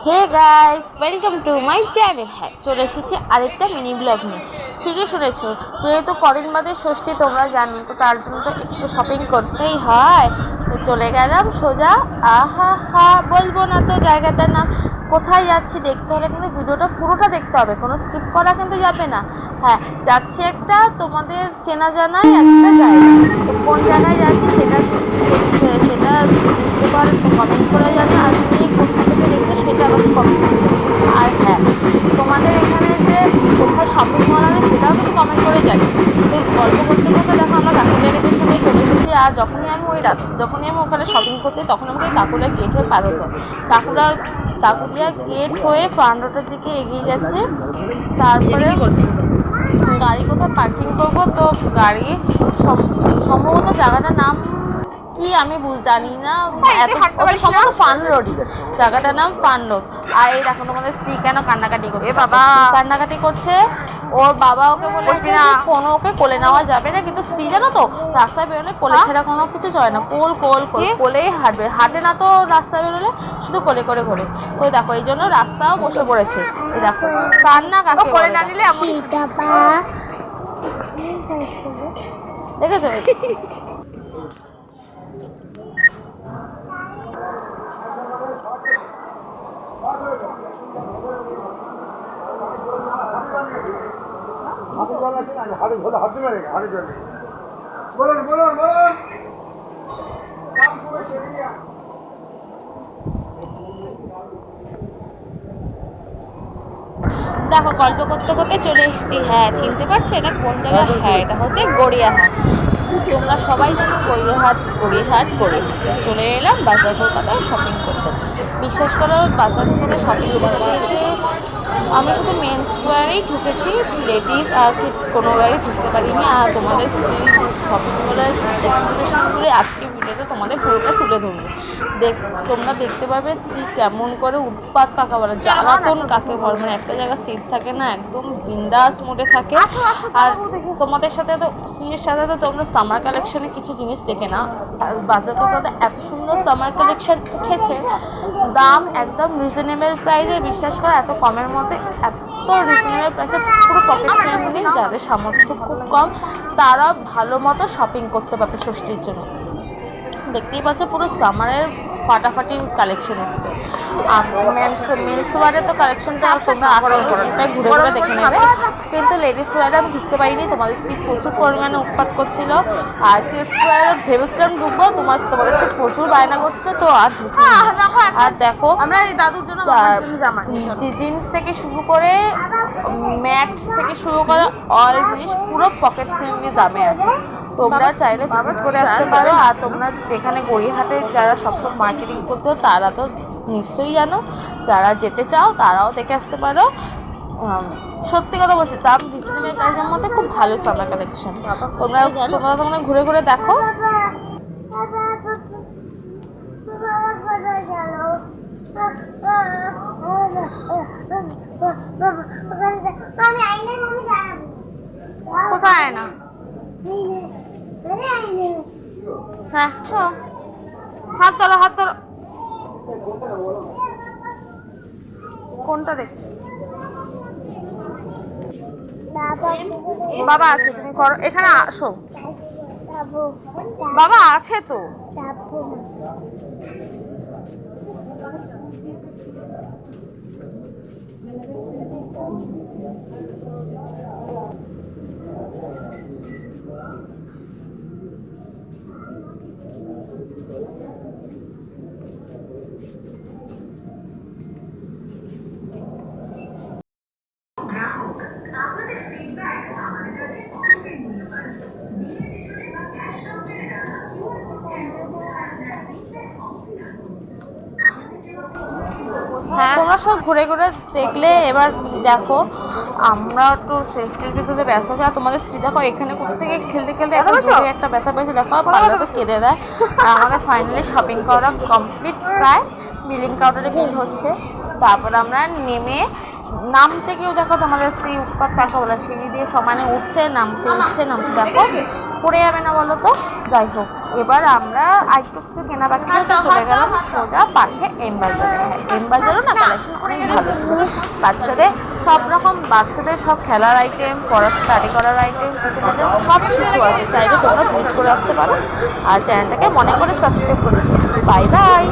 Hey guys, welcome to my channel. হ্যাঁ, চলে এসেছি আরেকটা মিনি ব্লগ নিয়ে। ঠিকই শুনেছো, যেহেতু কদিন বাদে ষষ্ঠী তোমরা জানো, তো তার জন্য তো একটু শপিং করতেই হয়। তো চলে গেলাম সোজা। আহা হা, বলবো না তো জায়গাটার নাম। কোথায় যাচ্ছি দেখতে হলে কিন্তু ভিডিওটা পুরোটা দেখতে হবে, কোনো স্কিপ করা কিন্তু যাবে না। হ্যাঁ, যাচ্ছি একটা তোমাদের চেনা জানাই একটা জায়গা। তো কোন জায়গায় যাচ্ছি সেটা বুঝতে পারেন তো কমেন্ট করে জানে, আর কে কোথা থেকে দেখতে সেটা আবার কমেন্ট করে জানে। আর হ্যাঁ, তোমাদের এখানে যে কোথায় শপিং মল আছে সেটাও কিন্তু কমেন্ট করে জানি। তো গল্প করতে করতে দেখো আমরা কাকুলিয়া গেটের সামনে চলে এসেছি। আর যখনই আমি ওখানে শপিং করতে, তখন আমাকে কাকুলিয়া গেট হয়ে পার হতো। কাকুলিয়া গেট হয়ে ফার্ন রোডের দিকে এগিয়ে যাচ্ছে। তারপরে গাড়ি কোথায় পার্কিং করবো, তো গাড়ি সম্ভবত জায়গাটার নাম কি আমি জানি না, সম্ভবত ফান রোডই, জায়গাটার নাম ফান রোড। আর এই দেখো তোমাদের স্ত্রী কেন কান্নাকাটি করছে, বাবা কান্নাকাটি করছে। ওর বাবা ওকে বলেছে কোনো ওকে কোলে নেওয়া যাবে না, কিন্তু স্ত্রী জানো তো রাস্তায় বেরোলে কোলে ছেড়া কোনো কিছু চলে না, কোলেই হাঁটবে, হাঁটে না তো রাস্তায় বেরোলে, শুধু কোলে করে ঘোরে। তো দেখো এই জন্য রাস্তাও বসে পড়েছে। এই দেখো কান্না কাকে কোলে না নিলে দেখেছো। দেখো গল্প করতে করতে চলে এসেছি। হ্যাঁ, চিনতে পারছো এটা কোন জায়গা? হ্যাঁ, এটা হচ্ছে গড়িয়াহাট। তোমরা সবাই জানো গড়িয়াহাট চলে এলাম বাজার কলকাতায় শপিং করতে। বিশ্বাস করো, বাজার কলকাতায় শপিং করতে এসে আমি শুধু মেন্স ওয়্যারেই ঢুকেছি, লেডিস আর কিডস কোনো ওয়্যারেই ঢুকতে পারিনি। আর তোমাদের শপিংগুলোর এক্সপ্রেশনগুলো আজকে ভিডিওতে তোমাদের পুরোটা তুলে ধরবো। তোমরা দেখতে পারবে স্ত্রী কেমন করে উৎপাত কাকে বলে, জ্বালাতন কাকে বলে, মানে একটা জায়গায় সেফ থাকে না, একদম বিন্দাস মোডে থাকে। আর তোমাদের সাথে তো স্ত্রীর সাথে তো তোমরা সামার কালেকশনে কিছু জিনিস দেখে না। বাজার কলকাতা এত সুন্দর সামার কালেকশন উঠেছে, দাম একদম রিজনেবল প্রাইসে। বিশ্বাস করো, এত কমের মধ্যে এত রিজনেবল প্রাইসে পুরো পকেট ফ্রেন্ডলি, যাদের সামর্থ্য খুব কম তারা ভালো মতো শপিং করতে পারবে ষষ্ঠীর জন্য। দেখতেই পাচ্ছ পুরো সামারের ফাটাফাটি কালেকশন এসছে। আর মেন্স ওয়ারে তো কালেকশনটা তোমরা প্রায় ঘুরে ঘুরে দেখে নেবে, কিন্তু লেডিস ওয়ারে আমি ঢুকতে পারিনি, তোমাদের স্ত্রী প্রচুর পরিমাণে উৎপাত করছিল। আর কিডস ওয়ারে ভেবেছিলাম ঢুকবো, তোমাদের স্ত্রী প্রচুর বায়না করছিল, তো আর ঢুকি। আর দেখো আমরা দাদুর জন্য জিন্স থেকে শুরু করে ম্যাট থেকে শুরু করে অল জিনিস পুরো পকেট ফ্রেন্ডলি দামে আছে। তোমরা চাইলে ভিজিট করে আসতে পারো। আর তোমরা যেখানে গড়িয়াহাটে যারা সবসময় মার্কেটিং করতে, তারা তো নিশ্চয়ই জানো, যারা যেতে চাও তারাও দেখে আসতে পারো। সত্যি কথা বলছি, দাম রিজনেবল প্রাইসের মধ্যে খুব ভালো সামার কালেকশন। তোমরা ঘুরে ঘুরে দেখো। কোথায় না? হ্যাঁ, হাত ধরো। কোনটা দেখছি? বাবা আছে, তুমি করো, এখানে আসো। বাবা আছে তো। আপনাদের ফিডব্যাক আমাদের কাছে খুবই মূল্যবান। বিলের পিছনে বা ক্যাশ কাউন্টারে রাখা কিউআর কোড স্ক্যান করুন আর আপনার ফিডব্যাক অবশ্যই রাখুন। হ্যাঁ, তোমরা সব ঘুরে ঘুরে দেখলে। এবার দেখো, আমরা একটু সেফটির ভিতরে ব্যস্ত আছি। আর তোমাদের স্ত্রী দেখো এখানে কোথা থেকে খেলতে একটা ব্যথা পেয়েছে, দেখো পাল্লা তো কেটে দেয়। আর আমাদের ফাইনালি শপিং করা কমপ্লিট, প্রায় বিলিং কাউন্টারে বিল হচ্ছে। তারপর আমরা নামতে কেউ দেখো তোমাদের সেই উৎপাত কাকে বলে, সিঁড়ি দিয়ে সমানে উঠছে নামছে, দেখো পড়ে যাবে না বলো তো। যাই হোক, এবার আমরা আরেকটু কিছু কেনা বাকি চলে গেলাম সোজা পাশে এম বাজারে। হ্যাঁ, এম বাজারও না কালেকশন অনেক ভালো ছিল। বাচ্চাদের সব রকম, বাচ্চাদের সব খেলার আইটেম, পড়া স্টাডি করার আইটেম, সব কিছু আছে। চাইলে তোমরা ভিজিট করে আসতে পারো। আর চ্যানেলটাকে মনে করে সাবস্ক্রাইব করে দিও। Bye bye.